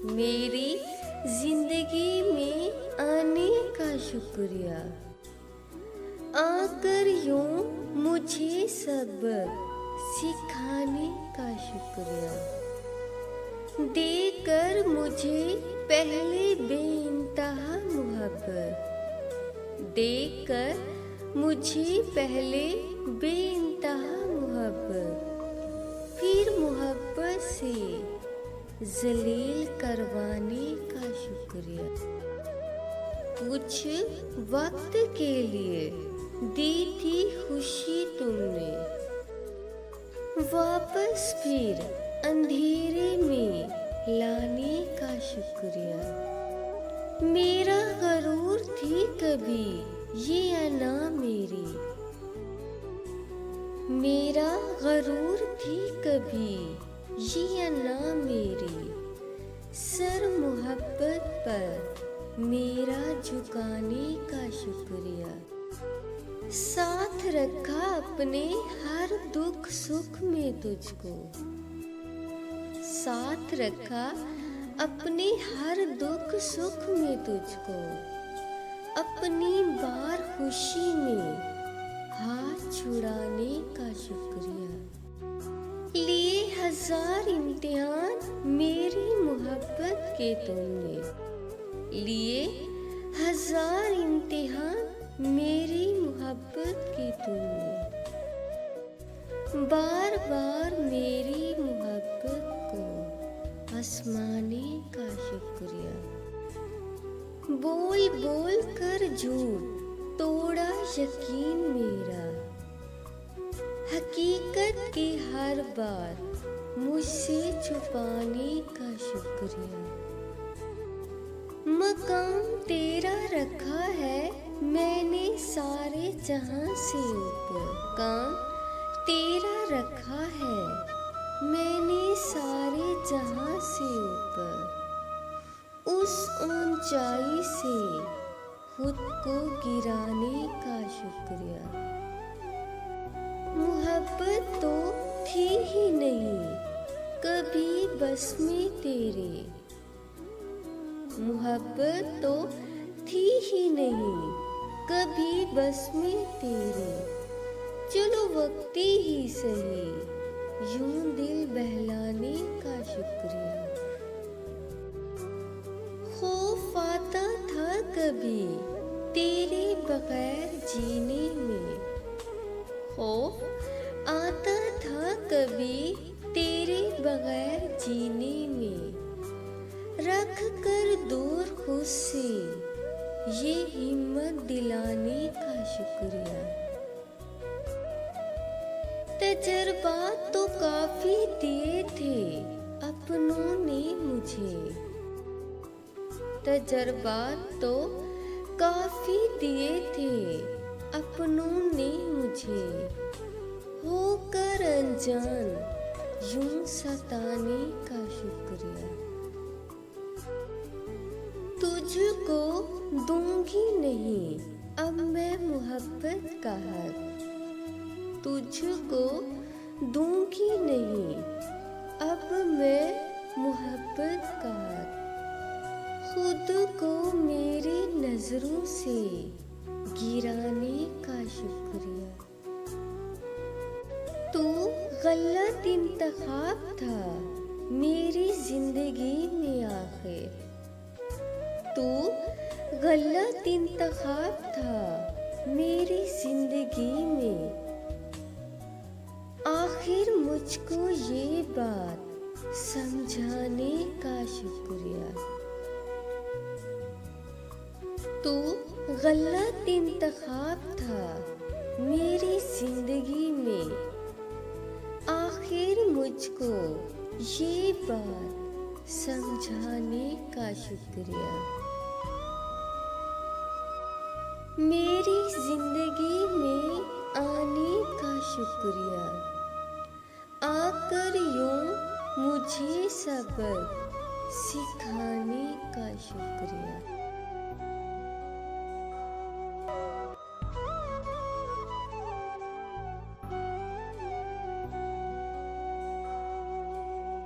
मेरी जिंदगी में आने का शुक्रिया। आकर यूं मुझे सबक सिखाने का शुक्रिया। देकर मुझे पहले बेइंतहा मोहब्बत, देकर मुझे पहले बेइंतहा मोहब्बत, फिर मोहब्बत से जलील करवाने का शुक्रिया। कुछ वक्त के लिए दी थी खुशी तुमने, वापस फिर अंधेरे में लाने का शुक्रिया। मेरा गरूर थी कभी ये अना मेरी, मेरा गरूर थी कभी ये अना मेरी। सर मोहब्बत पर मेरा झुकाने का शुक्रिया। साथ रखा अपने हर दुख सुख में तुझको, साथ रखा अपने हर दुख सुख में तुझको। अपनी बार खुशी में हाथ छुड़ाने का शुक्रिया। लिए हजार इम्तिहान मेरी मोहब्बत के तुमने, लिए हजार इम्तिहान मेरी मोहब्बत के तुमने। बार बार मेरी मोहब्बत को आसमाने का शुक्रिया। बोल बोल कर झूठ तोड़ा यकीन मेरा, हकीकत की हर बात मुझसे छुपाने का शुक्रिया। मकाम तेरा रखा है मैंने सारे जहां से ऊपर, काम तेरा रखा है मैंने सारे जहां से ऊपर। उस ऊंचाई से खुद को गिराने का शुक्रिया। मोहब्बत तो थी ही नहीं कभी बस में तेरे, मोहब्बत तो थी ही नहीं कभी बस में तेरे। चलो वक्ती ही सही यूं दिल बहलाने का शुक्रिया। खौफ आता था कभी तेरे बगैर जीने में, खौफ आता था कभी तेरे बगैर जीने में। रख कर दूर खुद से ये हिम्मत दिलाने का शुक्रिया। तजर्बात तो काफी दिए थे अपनों ने मुझे, तजर्बात तो काफी दिए थे अपनों ने मुझे। होकर अनजान यूं सताने का शुक्रिया। तुझको दूंगी नहीं अब मैं मोहब्बत का हक, तुझको दूंगी नहीं अब मैं मोहब्बत का हक। खुद को मेरी नजरों से गिराने का शुक्रिया। तू गलत इंतखाब था मेरी जिंदगी में आखिर, तू गलत इंतखाब था मेरी जिंदगी में। आखिर मुझको ये बात समझाने का शुक्रिया। तू गलत इंतखाब था मेरी जिंदगी में। आखिर मुझको ये बात समझाने का शुक्रिया। मेरी जिंदगी में आने का शुक्रिया। आकर यूं मुझे सबक सिखाने का शुक्रिया।